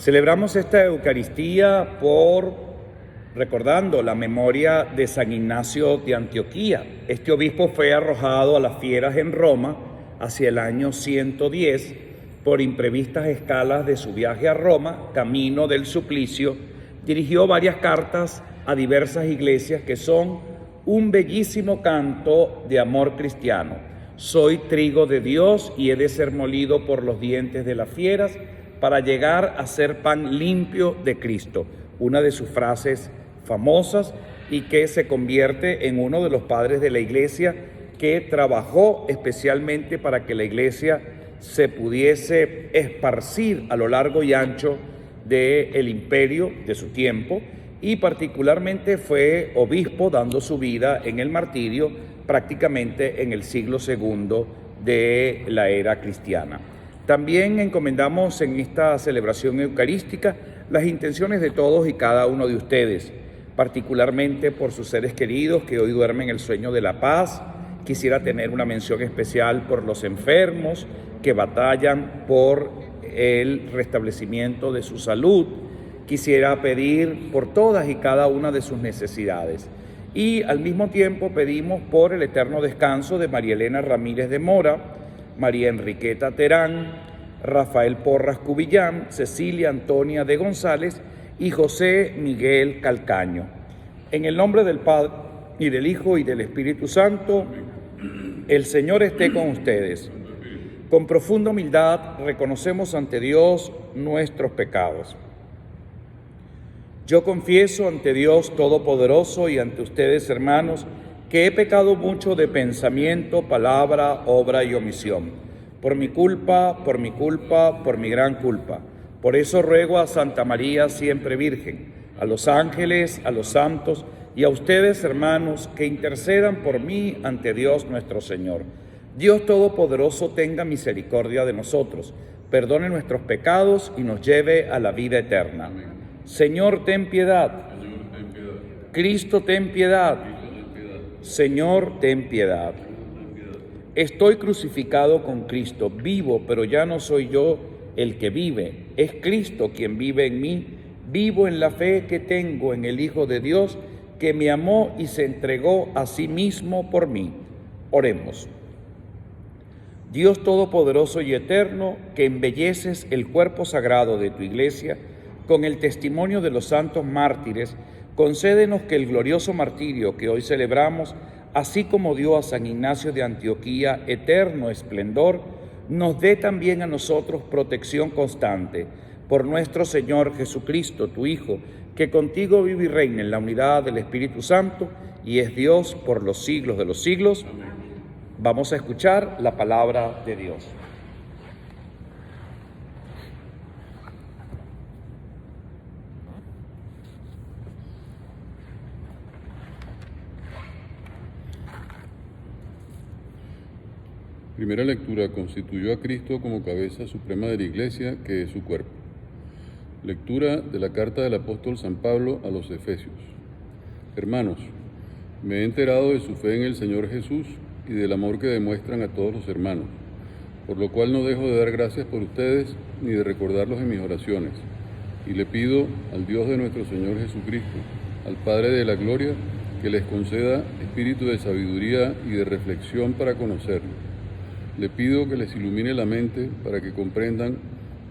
Celebramos esta Eucaristía recordando la memoria de San Ignacio de Antioquía. Este obispo fue arrojado a las fieras en Roma hacia el año 110 por imprevistas escalas de su viaje a Roma, camino del suplicio. Dirigió varias cartas a diversas iglesias que son un bellísimo canto de amor cristiano. Soy trigo de Dios y he de ser molido por los dientes de las fieras para llegar a ser pan limpio de Cristo. Una de sus frases famosas y que se convierte en uno de los padres de la Iglesia que trabajó especialmente para que la Iglesia se pudiese esparcir a lo largo y ancho del imperio de su tiempo, y particularmente fue obispo dando su vida en el martirio prácticamente en el siglo II de la era cristiana. También encomendamos en esta celebración eucarística las intenciones de todos y cada uno de ustedes, particularmente por sus seres queridos que hoy duermen el sueño de la paz. Quisiera tener una mención especial por los enfermos que batallan por el restablecimiento de su salud. Quisiera pedir por todas y cada una de sus necesidades. Y al mismo tiempo pedimos por el eterno descanso de María Elena Ramírez de Mora, María Enriqueta Terán, Rafael Porras Cubillán, Cecilia Antonia de González y José Miguel Calcaño. En el nombre del Padre, y del Hijo, y del Espíritu Santo, el Señor esté con ustedes. Con profunda humildad reconocemos ante Dios nuestros pecados. Yo confieso ante Dios Todopoderoso y ante ustedes, hermanos, que he pecado mucho de pensamiento, palabra, obra y omisión. Por mi culpa, por mi gran culpa. Por eso ruego a Santa María, siempre Virgen, a los ángeles, a los santos y a ustedes, hermanos, que intercedan por mí ante Dios nuestro Señor. Dios Todopoderoso tenga misericordia de nosotros, perdone nuestros pecados y nos lleve a la vida eterna. Señor, ten piedad. Cristo, ten piedad. Señor, ten piedad. Estoy crucificado con Cristo, vivo, pero ya no soy yo el que vive, es Cristo quien vive en mí. Vivo en la fe que tengo en el Hijo de Dios, que me amó y se entregó a sí mismo por mí. Oremos. Dios Todopoderoso y Eterno, que embelleces el cuerpo sagrado de tu Iglesia con el testimonio de los santos mártires, concédenos que el glorioso martirio que hoy celebramos, así como dio a San Ignacio de Antioquía eterno esplendor, nos dé también a nosotros protección constante. Por nuestro Señor Jesucristo, tu Hijo, que contigo vive y reina en la unidad del Espíritu Santo y es Dios por los siglos de los siglos. Vamos a escuchar la palabra de Dios. Primera lectura: constituyó a Cristo como cabeza suprema de la Iglesia, que es su cuerpo. Lectura de la carta del apóstol San Pablo a los Efesios. Hermanos, me he enterado de su fe en el Señor Jesús y del amor que demuestran a todos los hermanos, por lo cual no dejo de dar gracias por ustedes ni de recordarlos en mis oraciones. Y le pido al Dios de nuestro Señor Jesucristo, al Padre de la Gloria, que les conceda espíritu de sabiduría y de reflexión para conocerlo. Le pido que les ilumine la mente para que comprendan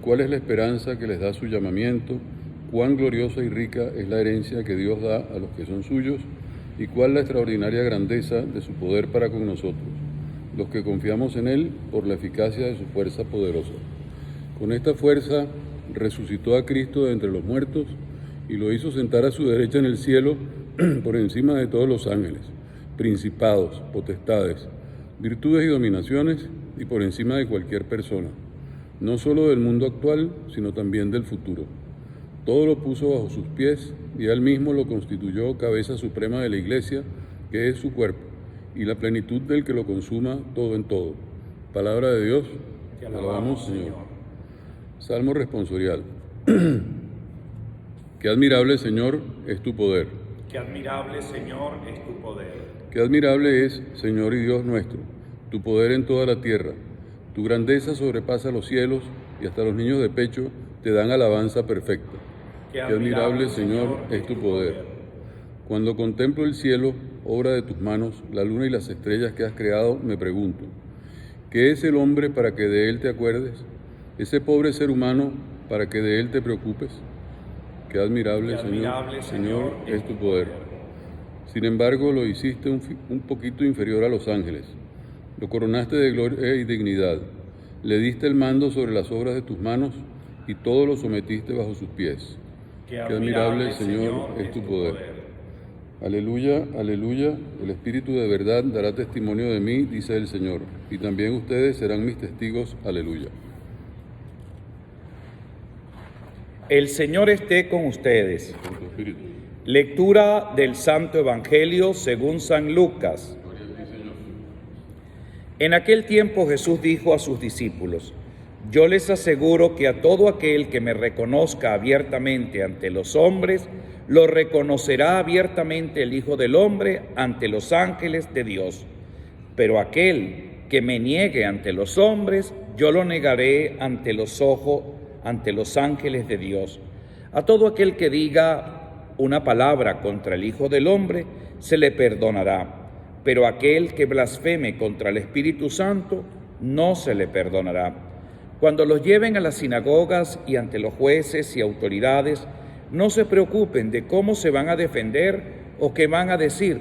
cuál es la esperanza que les da su llamamiento, cuán gloriosa y rica es la herencia que Dios da a los que son suyos y cuál la extraordinaria grandeza de su poder para con nosotros, los que confiamos en Él por la eficacia de su fuerza poderosa. Con esta fuerza resucitó a Cristo de entre los muertos y lo hizo sentar a su derecha en el cielo por encima de todos los ángeles, principados, potestades, virtudes y dominaciones, y por encima de cualquier persona, no solo del mundo actual, sino también del futuro. Todo lo puso bajo sus pies y él mismo lo constituyó cabeza suprema de la Iglesia, que es su cuerpo, y la plenitud del que lo consuma todo en todo. Palabra de Dios. Te alabamos, Señor. Salmo responsorial. Qué admirable, Señor, es tu poder. Qué admirable, Señor, es tu poder. Qué admirable es, Señor y Dios nuestro, tu poder en toda la tierra. Tu grandeza sobrepasa los cielos y hasta los niños de pecho te dan alabanza perfecta. Qué admirable, Señor, es tu poder. Cuando contemplo el cielo, obra de tus manos, la luna y las estrellas que has creado, me pregunto, ¿qué es el hombre para que de él te acuerdes? ¿Ese pobre ser humano para que de él te preocupes? Qué admirable, Señor, es tu poder. Sin embargo, lo hiciste un poquito inferior a los ángeles. Lo coronaste de gloria y dignidad. Le diste el mando sobre las obras de tus manos y todo lo sometiste bajo sus pies. Qué admirable, Señor, es tu poder. Aleluya, aleluya. El Espíritu de verdad dará testimonio de mí, dice el Señor, y también ustedes serán mis testigos. Aleluya. El Señor esté con ustedes. Con tu espíritu. Lectura del Santo Evangelio según San Lucas. Gloria a ti, Señor. En aquel tiempo Jesús dijo a sus discípulos: Yo les aseguro que a todo aquel que me reconozca abiertamente ante los hombres, lo reconocerá abiertamente el Hijo del Hombre ante los ángeles de Dios. Pero aquel que me niegue ante los hombres, yo lo negaré ante los ángeles de Dios. A todo aquel que diga una palabra contra el Hijo del Hombre, se le perdonará. Pero aquel que blasfeme contra el Espíritu Santo, no se le perdonará. Cuando los lleven a las sinagogas y ante los jueces y autoridades, no se preocupen de cómo se van a defender o qué van a decir,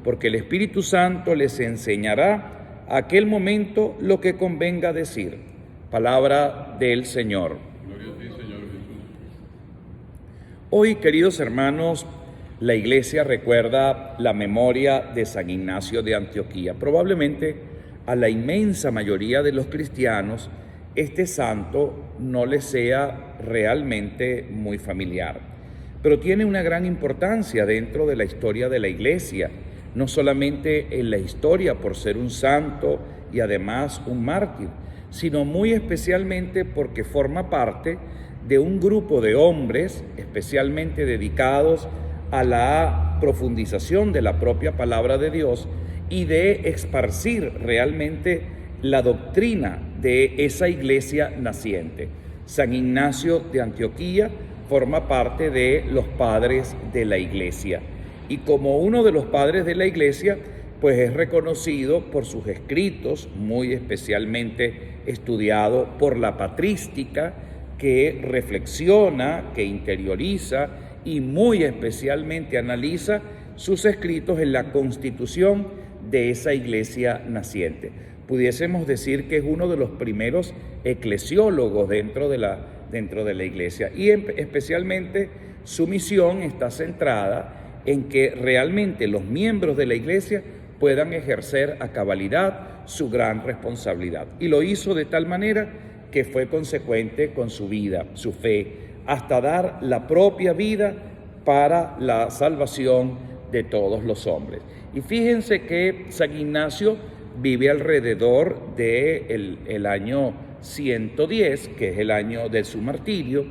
porque el Espíritu Santo les enseñará a aquel momento lo que convenga decir. Palabra del Señor. Gloria a ti, Señor Jesús. Hoy, queridos hermanos, la Iglesia recuerda la memoria de San Ignacio de Antioquía. Probablemente a la inmensa mayoría de los cristianos este santo no les sea realmente muy familiar, pero tiene una gran importancia dentro de la historia de la Iglesia, no solamente en la historia por ser un santo y además un mártir, sino muy especialmente porque forma parte de un grupo de hombres especialmente dedicados a la profundización de la propia palabra de Dios y de esparcir realmente la doctrina de esa iglesia naciente. San Ignacio de Antioquía forma parte de los padres de la iglesia y como uno de los padres de la iglesia, pues es reconocido por sus escritos, muy especialmente estudiado por la patrística, que reflexiona, que interioriza y muy especialmente analiza sus escritos en la constitución de esa iglesia naciente. Pudiésemos decir que es uno de los primeros eclesiólogos dentro de la iglesia y especialmente su misión está centrada en que realmente los miembros de la iglesia puedan ejercer a cabalidad su gran responsabilidad. Y lo hizo de tal manera que fue consecuente con su vida, su fe, hasta dar la propia vida para la salvación de todos los hombres. Y fíjense que San Ignacio vive alrededor del año 110, que es el año de su martirio,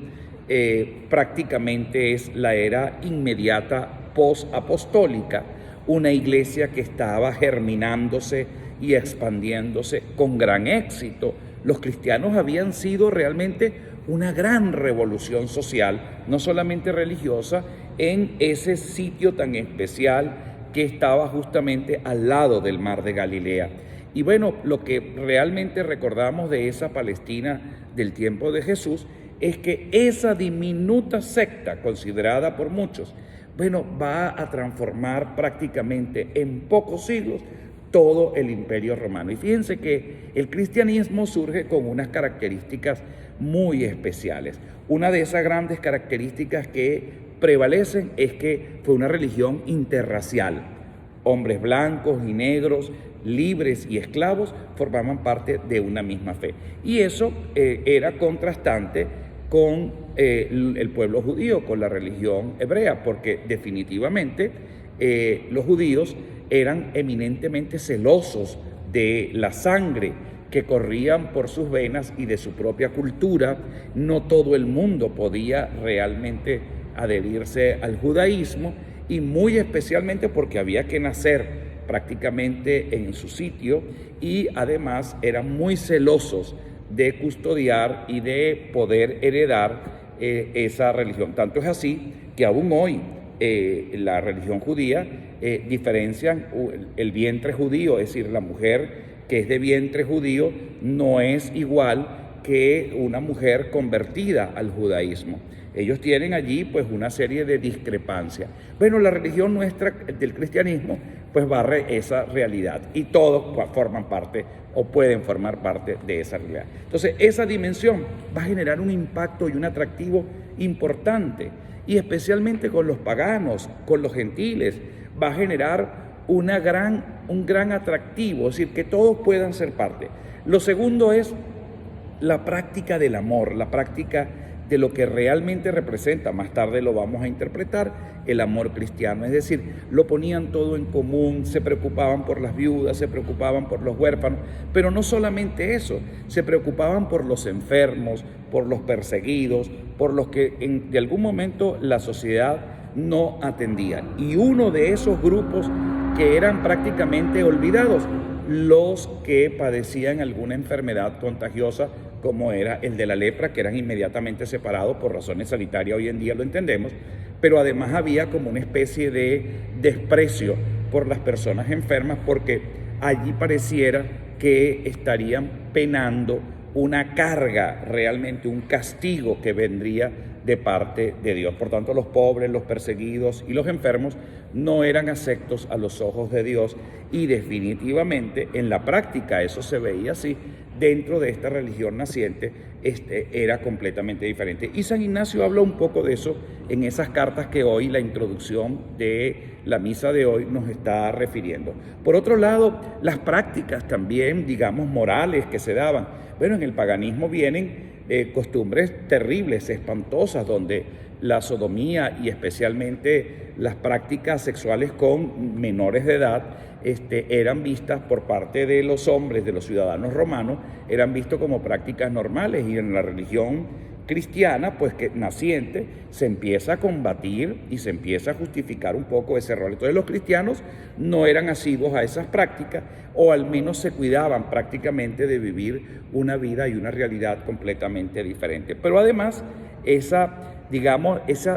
prácticamente es la era inmediata post-apostólica, una iglesia que estaba germinándose y expandiéndose con gran éxito. Los cristianos habían sido realmente una gran revolución social, no solamente religiosa, en ese sitio tan especial que estaba justamente al lado del mar de Galilea. Y bueno, lo que realmente recordamos de esa Palestina del tiempo de Jesús es que esa diminuta secta, considerada por muchos, bueno, va a transformar prácticamente en pocos siglos todo el Imperio Romano. Y fíjense que el cristianismo surge con unas características muy especiales. Una de esas grandes características que prevalecen es que fue una religión interracial. Hombres blancos y negros, libres y esclavos formaban parte de una misma fe. Y eso era contrastante con el pueblo judío, con la religión hebrea, porque definitivamente los judíos eran eminentemente celosos de la sangre que corrían por sus venas y de su propia cultura. No todo el mundo podía realmente adherirse al judaísmo y muy especialmente porque había que nacer prácticamente en su sitio y además eran muy celosos de custodiar y de poder heredar esa religión. Tanto es así que aún hoy la religión judía diferencian el vientre judío, es decir, la mujer que es de vientre judío no es igual que una mujer convertida al judaísmo. Ellos tienen allí pues una serie de discrepancias. Bueno, la religión nuestra del cristianismo pues barre esa realidad y todos forman parte o pueden formar parte de esa realidad. Entonces esa dimensión va a generar un impacto y un atractivo importante, y especialmente con los paganos, con los gentiles, va a generar un gran atractivo, es decir, que todos puedan ser parte. Lo segundo es la práctica del amor, la práctica de lo que realmente representa, más tarde lo vamos a interpretar, el amor cristiano. Es decir, lo ponían todo en común, se preocupaban por las viudas, se preocupaban por los huérfanos, pero no solamente eso, se preocupaban por los enfermos, por los perseguidos, por los que de algún momento la sociedad no atendía. Y uno de esos grupos que eran prácticamente olvidados, los que padecían alguna enfermedad contagiosa, como era el de la lepra, que eran inmediatamente separados por razones sanitarias, hoy en día lo entendemos, pero además había como una especie de desprecio por las personas enfermas, porque allí pareciera que estarían penando una carga, realmente un castigo que vendría de parte de Dios. Por tanto, los pobres, los perseguidos y los enfermos no eran aceptos a los ojos de Dios, y definitivamente en la práctica eso se veía así. Dentro de esta religión naciente era completamente diferente. Y San Ignacio habla un poco de eso en esas cartas que hoy la introducción de la misa de hoy nos está refiriendo. Por otro lado, las prácticas también, digamos, morales que se daban. Bueno, en el paganismo vienen costumbres terribles, espantosas, donde la sodomía y especialmente las prácticas sexuales con menores de edad eran vistas por parte de los hombres, de los ciudadanos romanos, eran vistos como prácticas normales, y en la religión cristiana, pues que naciente, se empieza a combatir y se empieza a justificar un poco ese rol. Entonces los cristianos no eran asiduos a esas prácticas, o al menos se cuidaban prácticamente de vivir una vida y una realidad completamente diferente. Pero además esa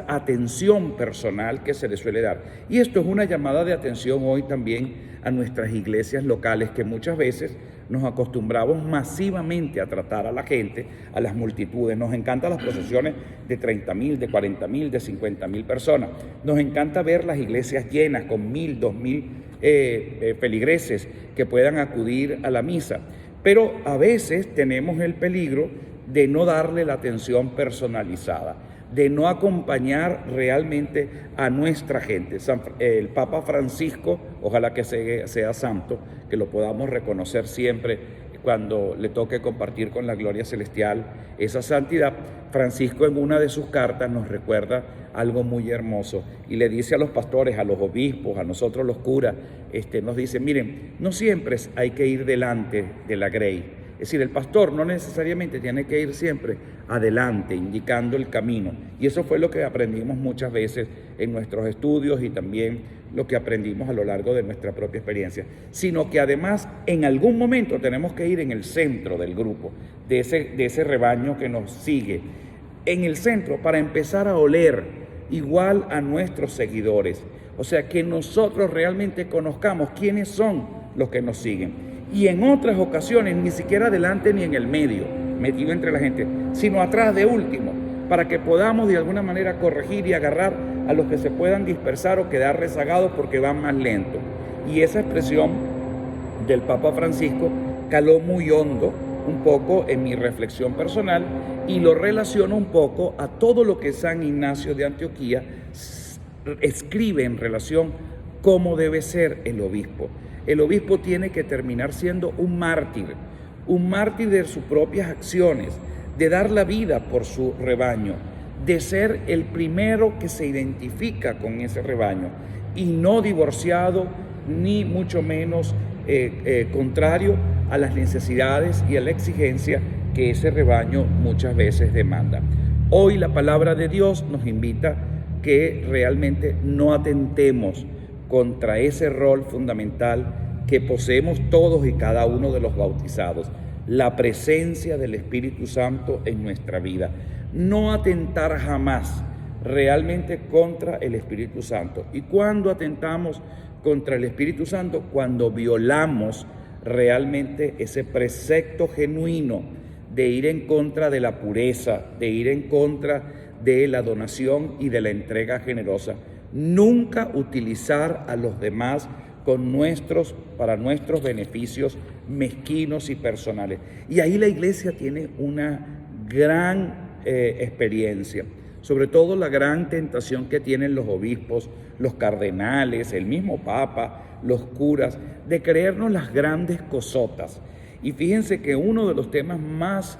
atención personal que se le suele dar. Y esto es una llamada de atención hoy también a nuestras iglesias locales, que muchas veces nos acostumbramos masivamente a tratar a la gente, a las multitudes. Nos encantan las procesiones de 30,000, de 40,000, de 50,000 personas. Nos encanta ver las iglesias llenas con 1,000, 2,000 feligreses que puedan acudir a la misa. Pero a veces tenemos el peligro de no darle la atención personalizada, de no acompañar realmente a nuestra gente. El Papa Francisco, ojalá que sea santo, que lo podamos reconocer siempre cuando le toque compartir con la gloria celestial esa santidad. Francisco en una de sus cartas nos recuerda algo muy hermoso y le dice a los pastores, a los obispos, a nosotros los curas, nos dice: miren, no siempre hay que ir delante de la grey. Es decir, el pastor no necesariamente tiene que ir siempre adelante, indicando el camino. Y eso fue lo que aprendimos muchas veces en nuestros estudios, y también lo que aprendimos a lo largo de nuestra propia experiencia. Sino que además en algún momento tenemos que ir en el centro del grupo, de ese rebaño que nos sigue. En el centro, para empezar a oler igual a nuestros seguidores. O sea, que nosotros realmente conozcamos quiénes son los que nos siguen. Y en otras ocasiones ni siquiera adelante ni en el medio, metido entre la gente, sino atrás de último, para que podamos de alguna manera corregir y agarrar a los que se puedan dispersar o quedar rezagados porque van más lento. Y esa expresión del Papa Francisco caló muy hondo un poco en mi reflexión personal, y lo relaciono un poco a todo lo que San Ignacio de Antioquía escribe en relación cómo debe ser el obispo. El obispo tiene que terminar siendo un mártir de sus propias acciones, de dar la vida por su rebaño, de ser el primero que se identifica con ese rebaño, y no divorciado, ni mucho menos contrario a las necesidades y a la exigencia que ese rebaño muchas veces demanda. Hoy la palabra de Dios nos invita que realmente no atentemos contra ese rol fundamental que poseemos todos y cada uno de los bautizados. la presencia del Espíritu Santo en nuestra vida. No atentar jamás realmente contra el Espíritu Santo. ¿Y cuándo atentamos contra el Espíritu Santo? Cuando violamos realmente ese precepto genuino de ir en contra de la pureza, de ir en contra de la donación y de la entrega generosa. Nunca utilizar a los demás para nuestros beneficios mezquinos y personales. Y ahí la Iglesia tiene una gran experiencia, sobre todo la gran tentación que tienen los obispos, los cardenales, el mismo Papa, los curas, de creernos las grandes cosotas. Y fíjense que uno de los temas más,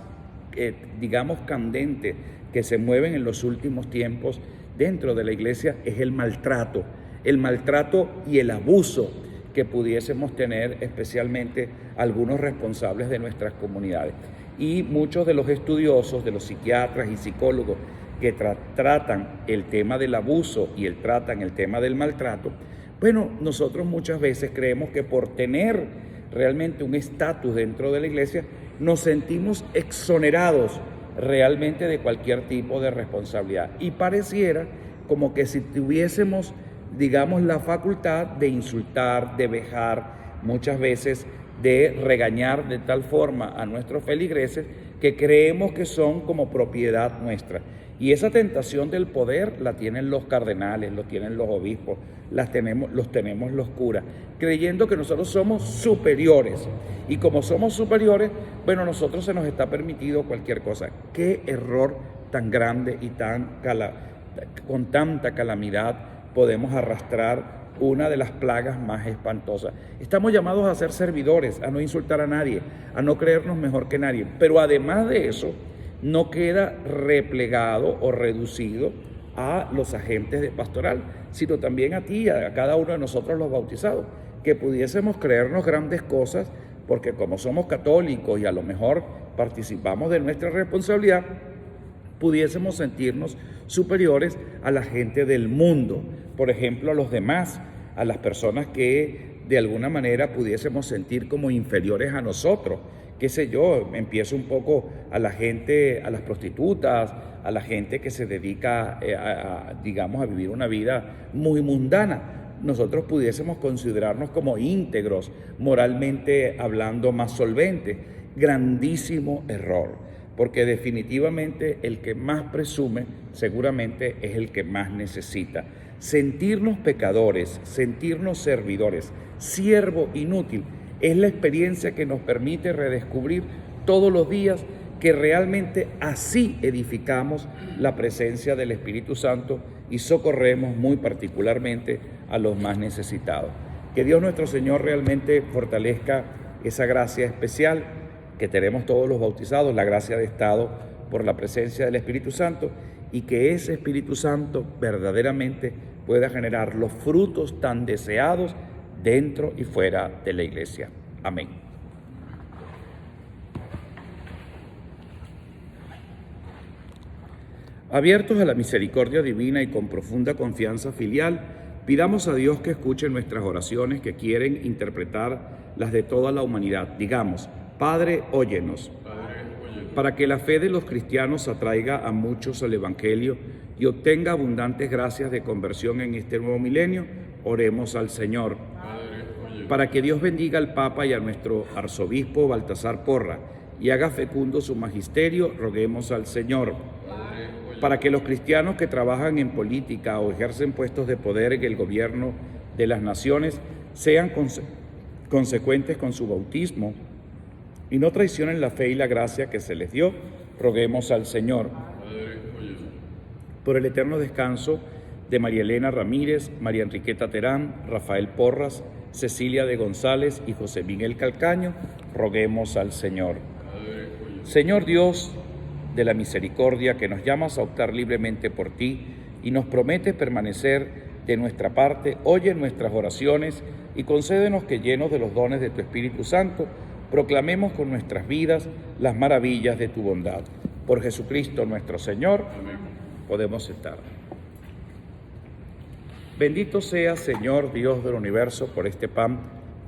digamos, candentes que se mueven en los últimos tiempos dentro de la Iglesia es el maltrato y el abuso que pudiésemos tener, especialmente algunos responsables de nuestras comunidades. Y muchos de los estudiosos, de los psiquiatras y psicólogos que tratan el tema del abuso y tratan el tema del maltrato, bueno, nosotros muchas veces creemos que por tener realmente un estatus dentro de la Iglesia, nos sentimos exonerados realmente de cualquier tipo de responsabilidad. Y pareciera como que si tuviésemos, digamos, la facultad de insultar, de vejar, muchas veces de regañar de tal forma a nuestros feligreses que creemos que son como propiedad nuestra. Y esa tentación del poder la tienen los cardenales, lo tienen los obispos, los tenemos los curas, creyendo que nosotros somos superiores. Y como somos superiores, bueno, a nosotros se nos está permitido cualquier cosa. ¡Qué error tan grande y con tanta calamidad podemos arrastrar una de las plagas más espantosas! Estamos llamados a ser servidores, a no insultar a nadie, a no creernos mejor que nadie. Pero además de eso, no queda replegado o reducido a los agentes de pastoral, sino también a ti, a cada uno de nosotros los bautizados, que pudiésemos creernos grandes cosas, porque como somos católicos y a lo mejor participamos de nuestra responsabilidad, pudiésemos sentirnos superiores a la gente del mundo, por ejemplo, a los demás, a las personas que de alguna manera pudiésemos sentir como inferiores a nosotros. Qué sé yo, empiezo un poco a la gente, a las prostitutas, a la gente que se dedica digamos, a vivir una vida muy mundana. Nosotros pudiésemos considerarnos como íntegros, moralmente hablando, más solventes. Grandísimo error, porque definitivamente el que más presume seguramente es el que más necesita. Sentirnos pecadores, sentirnos servidores, siervo inútil, es la experiencia que nos permite redescubrir todos los días que realmente así edificamos la presencia del Espíritu Santo y socorremos muy particularmente a los más necesitados. Que Dios nuestro Señor realmente fortalezca esa gracia especial que tenemos todos los bautizados, la gracia de estado por la presencia del Espíritu Santo, y que ese Espíritu Santo verdaderamente pueda generar los frutos tan deseados dentro y fuera de la Iglesia. Amén. Abiertos a la misericordia divina y con profunda confianza filial, pidamos a Dios que escuche nuestras oraciones que quieren interpretar las de toda la humanidad. Digamos: Padre, óyenos. Para que la fe de los cristianos atraiga a muchos al Evangelio y obtenga abundantes gracias de conversión en este nuevo milenio, oremos al Señor. Para que Dios bendiga al Papa y a nuestro arzobispo Baltasar Porra y haga fecundo su magisterio, roguemos al Señor. Para que los cristianos que trabajan en política o ejercen puestos de poder en el gobierno de las naciones sean consecuentes con su bautismo y no traicionen la fe y la gracia que se les dio, roguemos al Señor. Por el eterno descanso de María Elena Ramírez, María Enriqueta Terán, Rafael Porras, Cecilia de González y José Miguel Calcaño, roguemos al Señor. Señor Dios de la misericordia, que nos llamas a optar libremente por ti y nos prometes permanecer de nuestra parte, oye nuestras oraciones y concédenos que, llenos de los dones de tu Espíritu Santo, proclamemos con nuestras vidas las maravillas de tu bondad. Por Jesucristo nuestro Señor. Amén. Podemos sentar. Bendito sea, Señor Dios del universo, por este pan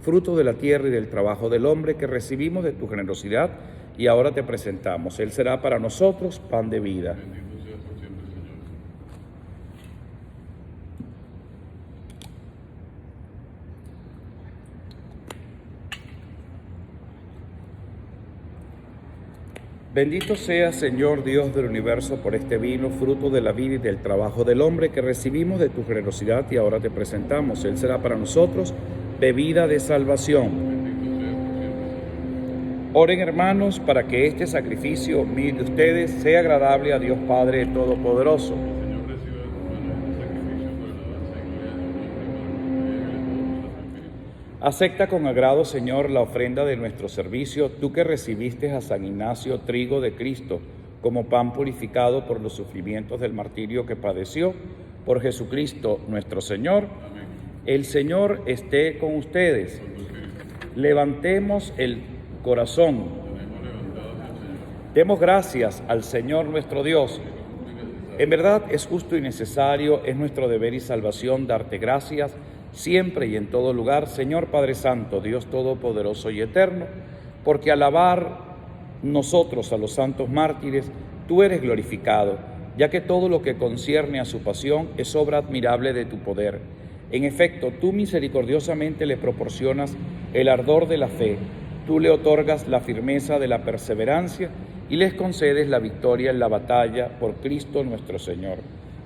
fruto de la tierra y del trabajo del hombre que recibimos de tu generosidad y ahora te presentamos. Él será para nosotros pan de vida. Bendito seas por siempre, Señor. Bendito sea, Señor Dios del universo, por este vino, fruto de la vida y del trabajo del hombre que recibimos de tu generosidad y ahora te presentamos. Él será para nosotros bebida de salvación. Bendito seas por siempre, Señor. Oren, hermanos, para que este sacrificio mío de ustedes sea agradable a Dios Padre Todopoderoso. Señor, reciba de tus manos este sacrificio por alabanza y gloria de tu nombre, para nuestra vida y de todos los espíritus. Acepta con agrado, Señor, la ofrenda de nuestro servicio, tú que recibiste a San Ignacio, trigo de Cristo, como pan purificado por los sufrimientos del martirio que padeció, por Jesucristo nuestro Señor. Amén. El Señor esté con ustedes. Levantemos el corazón. Tenemos levantados al Señor. Demos gracias al Señor nuestro Dios. En verdad es justo y necesario, es nuestro deber y salvación darte gracias siempre y en todo lugar, Señor Padre Santo, Dios Todopoderoso y Eterno, porque al alabar nosotros a los santos mártires, tú eres glorificado, ya que todo lo que concierne a su pasión es obra admirable de tu poder. En efecto, tú misericordiosamente le proporcionas el ardor de la fe, tú le otorgas la firmeza de la perseverancia y les concedes la victoria en la batalla por Cristo nuestro Señor.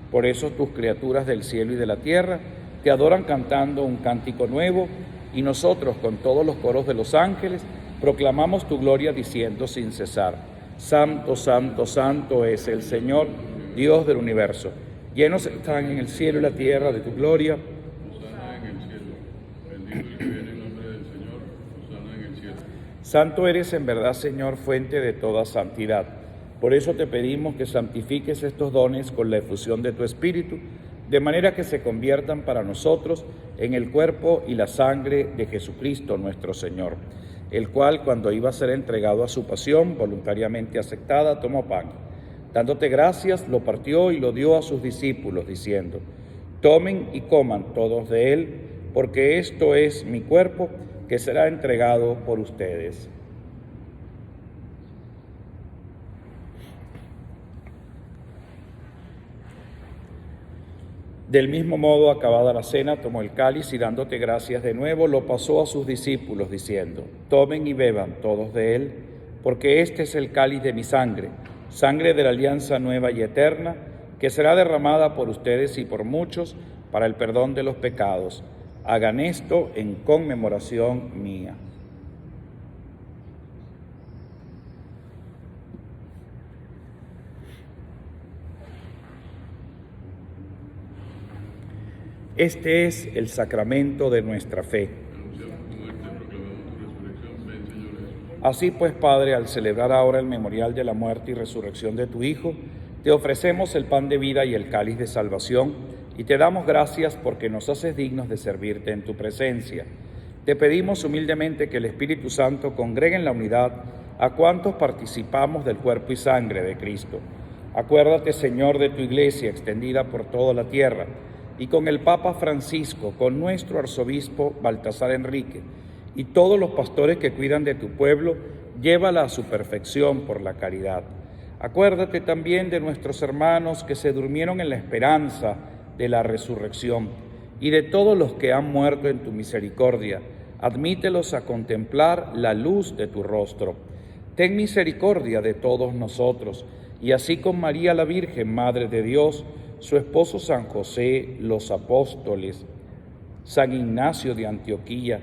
Por eso tus criaturas del cielo y de la tierra te adoran cantando un cántico nuevo, y nosotros con todos los coros de los ángeles proclamamos tu gloria diciendo sin cesar: Santo, Santo, Santo es el Señor, Dios del universo. Llenos están en el cielo y la tierra de tu gloria. Hosana en el cielo. Bendito el que viene en nombre del Señor. Hosana en el cielo. Santo eres en verdad, Señor, fuente de toda santidad. Por eso te pedimos que santifiques estos dones con la efusión de tu Espíritu, de manera que se conviertan para nosotros en el cuerpo y la sangre de Jesucristo nuestro Señor, el cual, cuando iba a ser entregado a su pasión voluntariamente aceptada, tomó pan. Dándote gracias, lo partió y lo dio a sus discípulos, diciendo: tomen y coman todos de él, porque esto es mi cuerpo, que será entregado por ustedes. Del mismo modo, acabada la cena, tomó el cáliz y dándote gracias de nuevo, lo pasó a sus discípulos, diciendo: tomen y beban todos de él, porque este es el cáliz de mi sangre, sangre de la alianza nueva y eterna, que será derramada por ustedes y por muchos para el perdón de los pecados. Hagan esto en conmemoración mía. Este es el sacramento de nuestra fe. Anunciamos tu muerte, proclamamos tu resurrección. Ven, Señor Jesús. Así pues, Padre, al celebrar ahora el memorial de la muerte y resurrección de tu Hijo, te ofrecemos el pan de vida y el cáliz de salvación, y te damos gracias porque nos haces dignos de servirte en tu presencia. Te pedimos humildemente que el Espíritu Santo congregue en la unidad a cuantos participamos del cuerpo y sangre de Cristo. Acuérdate, Señor, de tu Iglesia extendida por toda la tierra, y con el Papa Francisco, con nuestro arzobispo Baltasar Enrique, y todos los pastores que cuidan de tu pueblo, llévala a su perfección por la caridad. Acuérdate también de nuestros hermanos que se durmieron en la esperanza de la resurrección, y de todos los que han muerto en tu misericordia. Admítelos a contemplar la luz de tu rostro. Ten misericordia de todos nosotros, y así con María la Virgen, Madre de Dios, su esposo San José, los apóstoles, San Ignacio de Antioquía,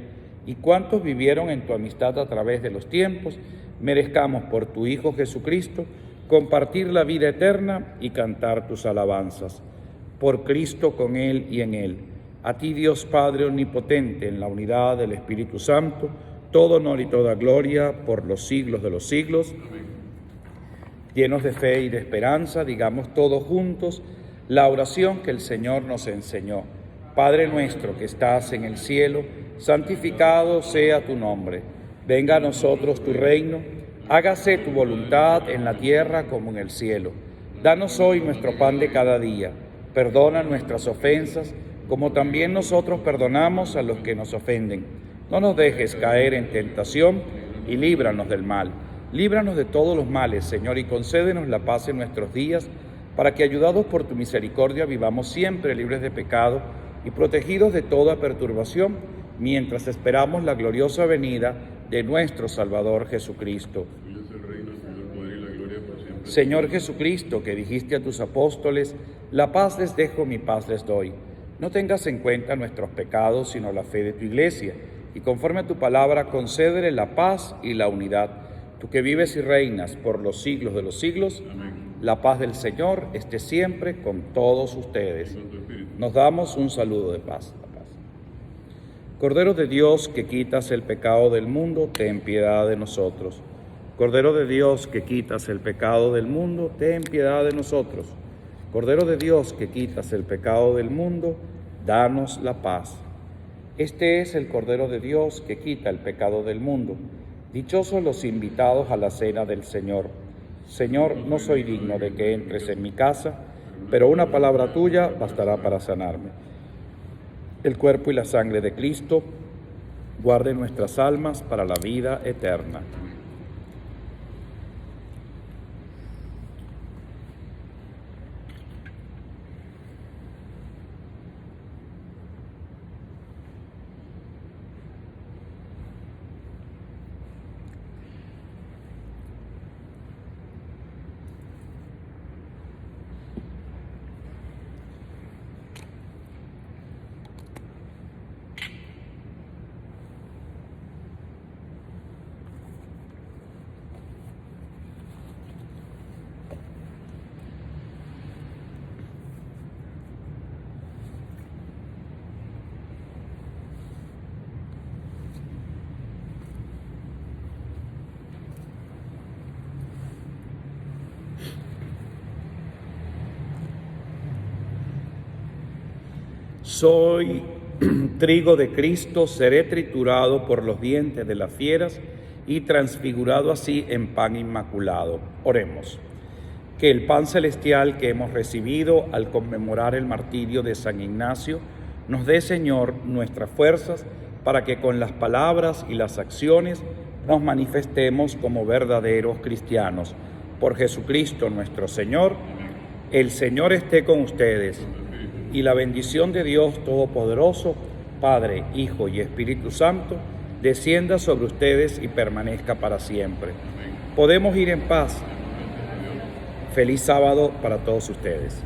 y cuantos vivieron en tu amistad a través de los tiempos, merezcamos por tu Hijo Jesucristo compartir la vida eterna y cantar tus alabanzas. Por Cristo, con Él y en Él. A ti, Dios Padre Omnipotente, en la unidad del Espíritu Santo, todo honor y toda gloria por los siglos de los siglos. Amén. Llenos de fe y de esperanza, digamos todos juntos la oración que el Señor nos enseñó. Padre nuestro que estás en el cielo, santificado sea tu nombre. Venga a nosotros tu reino, hágase tu voluntad en la tierra como en el cielo. Danos hoy nuestro pan de cada día. Perdona nuestras ofensas, como también nosotros perdonamos a los que nos ofenden. No nos dejes caer en tentación y líbranos del mal. Líbranos de todos los males, Señor, y concédenos la paz en nuestros días, para que, ayudados por tu misericordia, vivamos siempre libres de pecado y protegidos de toda perturbación, mientras esperamos la gloriosa venida de nuestro Salvador Jesucristo. Tuyo es el reino, el poder y la gloria por siempre. Señor Jesucristo, que dijiste a tus apóstoles, la paz les dejo, mi paz les doy. No tengas en cuenta nuestros pecados, sino la fe de tu Iglesia, y conforme a tu palabra, concédele la paz y la unidad. Tú que vives y reinas por los siglos de los siglos, Amén. la paz del Señor esté siempre con todos ustedes. Con tu espíritu. Nos damos un saludo de paz. La paz. Cordero de Dios, que quitas el pecado del mundo, ten piedad de nosotros. Cordero de Dios, que quitas el pecado del mundo, ten piedad de nosotros. Cordero de Dios, que quitas el pecado del mundo, danos la paz. Este es el Cordero de Dios que quita el pecado del mundo. Dichosos los invitados a la cena del Señor. Señor, no soy digno de que entres en mi casa, pero una palabra tuya bastará para sanarme. El cuerpo y la sangre de Cristo guarden nuestras almas para la vida eterna. Soy trigo de Cristo, seré triturado por los dientes de las fieras y transfigurado así en pan inmaculado. Oremos. Que el pan celestial que hemos recibido al conmemorar el martirio de San Ignacio nos dé, Señor, nuestras fuerzas para que con las palabras y las acciones nos manifestemos como verdaderos cristianos. Por Jesucristo nuestro Señor. El Señor esté con ustedes. Y la bendición de Dios Todopoderoso, Padre, Hijo y Espíritu Santo, descienda sobre ustedes y permanezca para siempre. Podemos ir en paz. Feliz sábado para todos ustedes.